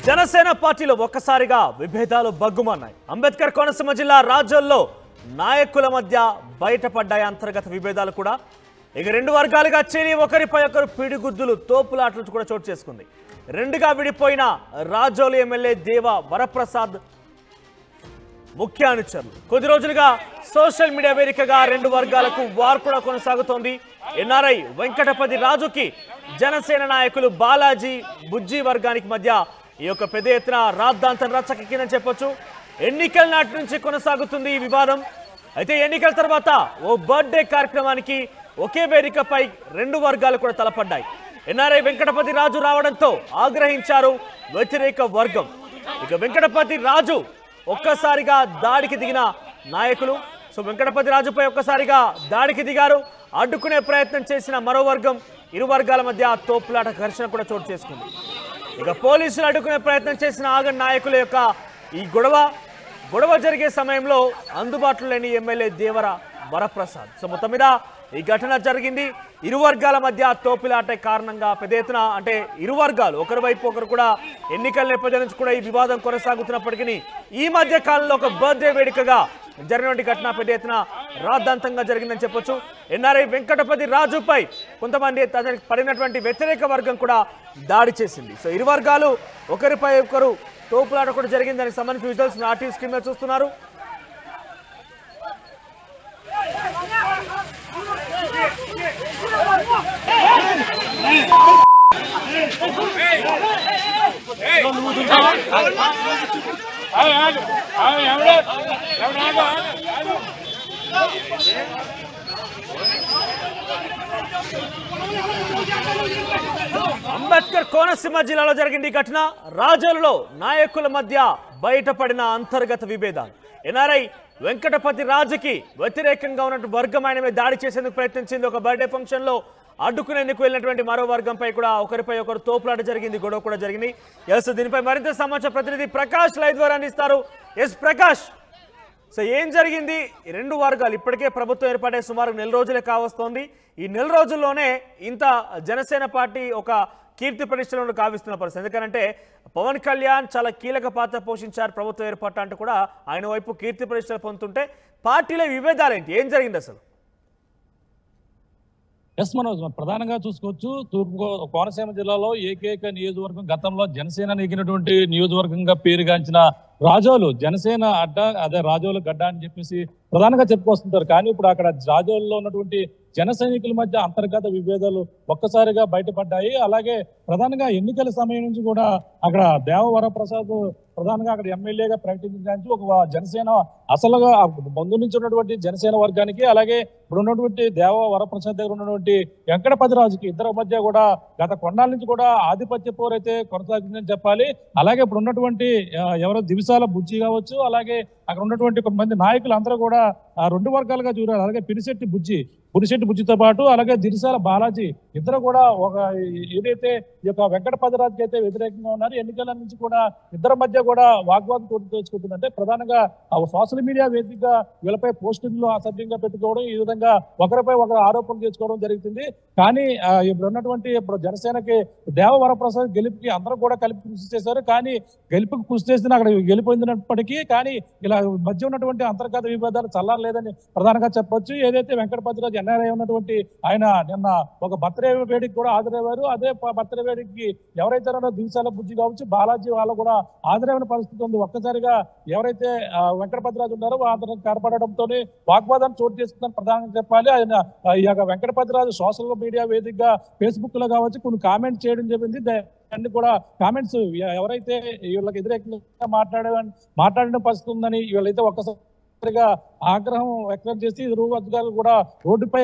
జనసేన పార్టీలో ఒక్కసారిగా విభేదాలు బగ్గుమన్నాయి. అంబేద్కర్ కోనసీమ జిల్లా రాజోల్లో నాయకుల మధ్య బయటపడ్డాయి అంతర్గత విభేదాలు కూడా. ఇక రెండు వర్గాలుగా చేరి ఒకరిపై ఒకరు పిడిగుద్దులు తోపులాటలు కూడా చోటు చేసుకుంది. రెండుగా విడిపోయిన రాజోలు ఎమ్మెల్యే దేవ వరప్రసాద్ ముఖ్య అనుచరులు కొద్ది రోజులుగా సోషల్ మీడియా వేదికగా రెండు వర్గాలకు వార్ కూడా కొనసాగుతోంది. ఎన్ఆర్ఐ వెంకటపతి రాజుకి జనసేన నాయకులు బాలాజీ బుజ్జి వర్గానికి మధ్య ఈ యొక్క పెద్ద ఎత్తున రాద్ధాంతం రచ్చకెక్కిందని చెప్పొచ్చు. ఎన్నికల నాటి నుంచి కొనసాగుతుంది ఈ వివాదం. అయితే ఎన్నికల తర్వాత ఓ బర్త్డే కార్యక్రమానికి ఒకే వేదికపై రెండు వర్గాలు కూడా తలపడ్డాయి. ఎన్ఆర్ఐ వెంకటపతి రాజు రావడంతో ఆగ్రహించారు వ్యతిరేక వర్గం. ఇక వెంకటపతి రాజు ఒక్కసారిగా దాడికి దిగిన నాయకులు వెంకటపతి రాజుపై ఒక్కసారిగా దాడికి దిగారు. అడ్డుకునే ప్రయత్నం చేసిన మరో వర్గం. ఇరు వర్గాల మధ్య తోపులాట ఘర్షణ కూడా చోటు చేసుకుంది. ఇక పోలీసులు అడ్డుకునే ప్రయత్నం చేసిన ఆగన్ నాయకుల యొక్క ఈ గొడవ జరిగే సమయంలో అందుబాటులో లేని ఎమ్మెల్యే దేవర వరప్రసాద్. మొత్తం మీద ఈ ఘటన జరిగింది. ఇరు వర్గాల మధ్య తోపులాట కారణంగా పెద్ద ఎత్తున అంటే ఇరు వర్గాలు ఒకరి వైపు ఒకరు కూడా ఎన్నికల నేపథ్యం నుంచి కూడా ఈ వివాదం కొనసాగుతున్నప్పటికీ ఈ మధ్య కాలంలో ఒక బర్త్డే వేడుకగా జరిగినటువంటి ఘటన పెద్ద ఎత్తున రాద్ధాంతంగా జరిగిందని చెప్పొచ్చు. ఎన్ఆర్ఐ వెంకటపతి రాజుపై కొంతమంది తనకి పడినటువంటి వ్యతిరేక వర్గం కూడా దాడి చేసింది. ఇరు వర్గాలు ఒకరిపై ఒకరు తోపులాట కూడా జరిగింది. దానికి సంబంధించిన విజువల్స్ ఆర్టీవీ స్క్రీన్ మీద చూస్తున్నారు. అంబేద్కర్ కోనసీమ జిల్లాలో జరిగింది ఈ ఘటన. రాజోలులో నాయకుల మధ్య బయటపడిన అంతర్గత విభేదాలు. ఎన్ఆర్ఐ వెంకటపతి రాజుకి వ్యతిరేకంగా ఉన్నట్టు వర్గం ఆయన మీద దాడి చేసేందుకు ప్రయత్నించింది. ఒక బర్త్డే ఫంక్షన్ లో అడ్డుకునేందుకు వెళ్ళినటువంటి మరో వర్గంపై కూడా ఒకరిపై ఒకరు తోపులాట జరిగింది, గొడవ కూడా జరిగింది. దీనిపై మరింత సమాచారం ప్రతినిధి ప్రకాష్ లైవ్ ద్వారా అందిస్తారు. ప్రకాష్, ఏం జరిగింది? రెండు వర్గాలు ఇప్పటికే ప్రభుత్వం ఏర్పడే సుమారు నెల రోజులే కావస్తోంది. ఈ నెల రోజుల్లోనే ఇంత జనసేన పార్టీ ఒక కీర్తి ప్రతిష్టలను కావిస్తున్న పరిస్థితి. ఎందుకంటే పవన్ కళ్యాణ్ చాలా కీలక పాత్ర పోషించారు ప్రభుత్వం ఏర్పాటు అంటూ కూడా ఆయన వైపు కీర్తి ప్రతిష్టలు పొందుతుంటే పార్టీలో విభేదాలు ఏంటి? ఏం జరిగింది అసలు? మనోజ్, ప్రధానంగా చూసుకోవచ్చు తూర్పు కోనసీమ జిల్లాలో ఏకైక నియోజకవర్గం, గతంలో జనసేన నెగ్గినటువంటి నియోజకవర్గంగా పేరుగాంచిన రాజోలు జనసేన అడ్డ, అదే రాజోలు గడ్డ అని చెప్పేసి ప్రధానంగా చెప్పుకొస్తుంటారు. కానీ ఇప్పుడు అక్కడ రాజోలులో ఉన్నటువంటి జన సైనికుల మధ్య అంతర్గత విభేదాలు ఒక్కసారిగా బయటపడ్డాయి. అలాగే ప్రధానంగా ఎన్నికల సమయం నుంచి కూడా అక్కడ దేవ వరప్రసాద్ ప్రధానంగా అక్కడ ఎమ్మెల్యేగా ప్రకటించడానికి ఒక జనసేన అసలుగా ముందు నుంచి ఉన్నటువంటి జనసేన వర్గానికి, అలాగే ఇప్పుడు ఉన్నటువంటి దేవ వరప్రసాద్ దగ్గర ఉన్నటువంటి వెంకటపతి రాజుకి ఇద్దరి మధ్య కూడా గత కొన్నాళ్ళ నుంచి కూడా ఆధిపత్య పోరైతే కొనసాగిందని చెప్పాలి. అలాగే ఇప్పుడు ఉన్నటువంటి ఎవరో దివిసాల బుజ్జి కావచ్చు, అలాగే అక్కడ ఉన్నటువంటి కొంతమంది నాయకులు అందరూ కూడా రెండు వర్గాలుగా చూడాలి. అలాగే పురిశెట్టి బుజ్జితో పాటు అలాగే దిరిసాల బాలాజీ ఇద్దరు కూడా ఒక ఏదైతే ఈ యొక్క వెంకటపతి రాజుకి అయితే వ్యతిరేకంగా ఉన్నారు. ఎన్నికల నుంచి కూడా ఇద్దరి మధ్య కూడా వాగ్వాదం తోచుకుంటుందంటే ప్రధానంగా సోషల్ మీడియా వేదికగా వీళ్ళపై పోస్టింగ్లు అసభ్యంగా పెట్టుకోవడం, ఈ విధంగా ఒకరిపై ఒకరు ఆరోపణలు చేసుకోవడం జరుగుతుంది. కానీ ఇప్పుడు జనసేనకి దేవ వరప్రసాద్ గెలుపుకి అందరూ కూడా కలిపి కృషి చేశారు. కానీ గెలుపుకి కృషి చేసిన అక్కడ గెలిపోయినప్పటికీ కానీ ఇలా మధ్య ఉన్నటువంటి అంతర్గత విభేదాలు చల్లారలేదని ప్రధానంగా చెప్పొచ్చు. ఏదైతే వెంకటపతి రాజు ఎన్ఆర్ఐ ఉన్నటువంటి ఆయన నిన్న ఒక బర్త్డే వేడికి కూడా హాజరయ్యారు. అదే బర్త్డే వేడికి ఎవరైతే దివిసాల బుజ్జి కావచ్చు, బాలాజీ వాళ్ళు కూడా హాజరైన పరిస్థితి ఉంది. ఒక్కసారిగా ఎవరైతే వెంకటపతి రాజు ఉన్నారో అతను కనపడడంతో వాగ్వాదం చోటు చేసుకుందని ప్రధానంగా చెప్పాలి. ఆయన ఈ యొక్క వెంకటపతి రాజు సోషల్ మీడియా వేదికగా ఫేస్బుక్ లో కావచ్చు కొన్ని కామెంట్ చేయడం జరిగింది. అన్ని కూడా కామెంట్స్ ఎవరైతే వీళ్ళకి వ్యతిరేకంగా మాట్లాడిన పరిస్థితి ఉందని వీళ్ళైతే ఒక్కసారిగా ఆగ్రహం వ్యక్తం చేసి ఇరు వర్గాలు కూడా రోడ్డుపై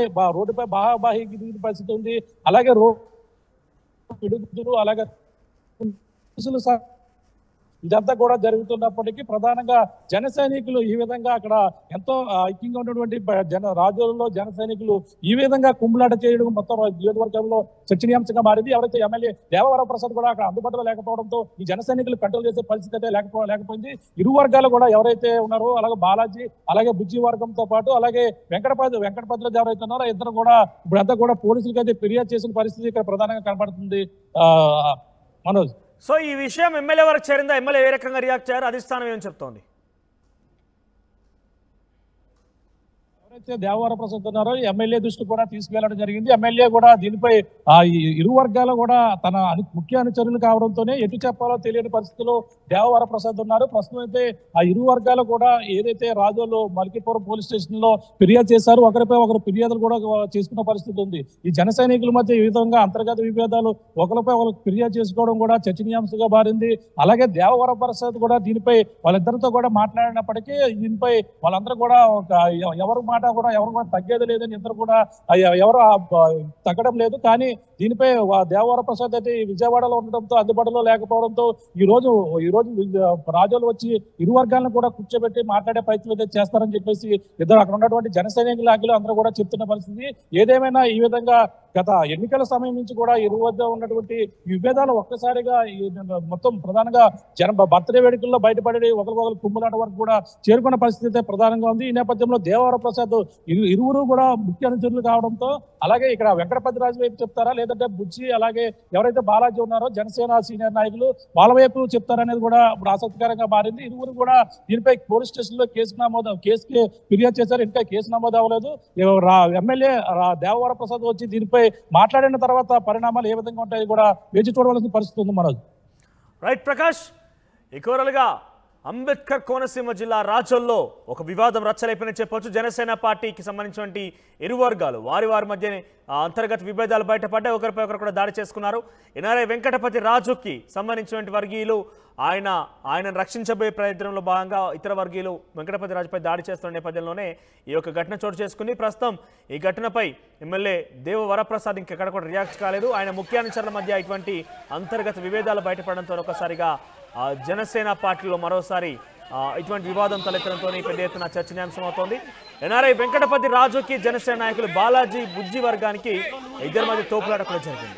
బాహాబాహి దిగిన పరిస్థితి ఉంది. అలాగే పిడుగులు అలాగే ఇదంతా కూడా జరుగుతున్నప్పటికీ ప్రధానంగా జన సైనికులు ఈ విధంగా అక్కడ ఎంతో ఐక్యంగా ఉన్నటువంటి రాజోలలో జన సైనికులు ఈ విధంగా కుంభలాట చేయడం మొత్తం నియోజకవర్గంలో చర్చనీయాంశంగా మారింది. ఎవరైతే ఎమ్మెల్యే దేవవరప్రసాద్ కూడా అక్కడ అందుబాటులో లేకపోవడంతో ఈ జన సైనికులు కంట్రోల్ చేసే పరిస్థితి అయితే లేకపోయింది. ఇరు వర్గాలు కూడా ఎవరైతే ఉన్నారో అలాగే బాలాజీ అలాగే బుజ్జి వర్గంతో పాటు అలాగే వెంకటపతిలో ఎవరైతే ఉన్నారో ఇద్దరు కూడా ఇప్పుడు అంతా కూడా పోలీసులకి అయితే ఫిర్యాదు చేసిన పరిస్థితి ఇక్కడ ప్రధానంగా కనబడుతుంది. మనోజ్ సో ఈ విషయం ఎమ్మెల్యే వరకు చేరిందా? ఎమ్మెల్యే ఏ రకంగా రియాక్ట్ చేయారు? అధిష్టానం ఏమని చెప్తోంది? ఎవరైతే దేవవర ప్రసాద్ ఉన్నారో ఎమ్మెల్యే దృష్టి కూడా తీసుకెళ్లడం జరిగింది. ఎమ్మెల్యే కూడా దీనిపై ఇరు వర్గాలు కూడా తన ముఖ్య అనుచరులు కావడంతోనే ఎటు చెప్పాలో తెలియని పరిస్థితిలో దేవవర ప్రసాద్ ఉన్నారు. ప్రస్తుతం అయితే ఆ ఇరు వర్గాలు కూడా ఏదైతే రాజోలు మల్కీపురం పోలీస్ స్టేషన్ లో ఫిర్యాదు చేశారు, ఒకరిపై ఒకరు ఫిర్యాదులు కూడా చేసుకున్న పరిస్థితి ఉంది. ఈ జన సైనికుల మధ్య ఈ విధంగా అంతర్గత విభేదాలు ఒకరిపై ఒకరు ఫిర్యాదు చేసుకోవడం కూడా చర్చనీయాంశంగా మారింది. అలాగే దేవవర ప్రసాద్ కూడా దీనిపై వాళ్ళిద్దరితో కూడా మాట్లాడినప్పటికీ దీనిపై వాళ్ళందరూ కూడా ఎవరు కూడా తగ్గేది లేదని ఇద్దరు కూడా ఎవరు తగ్గడం లేదు. కానీ దీనిపై దేవవర ప్రసాద్ అయితే విజయవాడలో ఉండడంతో అందుబాటులో లేకపోవడంతో ఈ రోజు రాజోలు వచ్చి ఇరు వర్గాలను కూడా కూర్చోబెట్టి మాట్లాడే ప్రయత్నం అయితే చేస్తారని చెప్పేసి ఇద్దరు అక్కడ ఉన్నటువంటి జన సైనికులు అందరూ కూడా చెప్తున్న పరిస్థితి. ఏదేమైనా ఈ విధంగా గత ఎన్నికల సమయం నుంచి కూడా ఇరు వద్ద ఉన్నటువంటి విభేదాలు ఒక్కసారిగా మొత్తం ప్రధానంగా బర్త్డే వేడుకల్లో బయటపడి ఒకరికొకరు కుమ్ములాట వరకు కూడా చేరుకున్న పరిస్థితి ప్రధానంగా ఉంది. ఈ నేపథ్యంలో దేవవర ప్రసాద్ ఇరువురు కూడా ముఖ్య అనుచరులు కావడంతో అలాగే ఇక్కడ వెంకటపతి రాజు వైపు చెప్తారా లేదంటే బుజ్జి అలాగే ఎవరైతే బాలాజీ ఉన్నారో జనసేన సీనియర్ నాయకులు వాళ్ళ వైపు చెప్తారనేది కూడా ఇప్పుడు ఆసక్తికరంగా మారింది. ఇరువురు కూడా దీనిపై పోలీస్ స్టేషన్ లో కేసుకి ఫిర్యాదు చేశారు. ఇంకా కేసు నమోదు అవ్వలేదు. ఎమ్మెల్యే దేవవర ప్రసాద్ వచ్చి దీనిపై మాట్లాడిన తర్వాత పరిణామాలు ఏ విధంగా ఉంటాయి కూడా వేచి చూడవలసిన పరిస్థితి ఉంది మనోజ్. రైట్ ప్రకాష్, ఎక్కువగా అంబేద్కర్ కోనసీమ జిల్లా రాజోల్లో ఒక వివాదం రచ్చలైపోయిన చెప్పొచ్చు. జనసేన పార్టీకి సంబంధించినటువంటి ఇరు వర్గాలు వారి మధ్యనే అంతర్గత విభేదాలు బయటపడ్డాయి. ఒకరిపై ఒకరు కూడా దాడి చేసుకున్నారు. ఎన్ఆర్ఐ వెంకటపతి రాజుకి సంబంధించినటువంటి వర్గీయులు ఆయనను రక్షించబోయే ప్రయత్నంలో భాగంగా ఇతర వర్గీయులు వెంకటపతి రాజుపై దాడి చేస్తున్న నేపథ్యంలోనే ఈ యొక్క ఘటన చోటు చేసుకుంది. ప్రస్తుతం ఈ ఘటనపై ఎమ్మెల్యే దేవ వరప్రసాద్ ఇంకెక్కడ కూడా రియాక్ట్ కాలేదు. ఆయన ముఖ్య అనుచరుల మధ్య ఇటువంటి అంతర్గత విభేదాలు బయటపడడంతో ఒకసారిగా జనసేన పార్టీలో మరోసారి ఇటువంటి వివాదం తలెత్తడంతో పెద్ద ఎత్తున చర్చనీయాంశం అవుతోంది. ఎన్ఆర్ఐ వెంకటపతి రాజుకి జనసేన నాయకులు బాలాజీ బుజ్జి వర్గానికి ఇద్దరి మధ్య తోపులాట కూడా జరిగింది.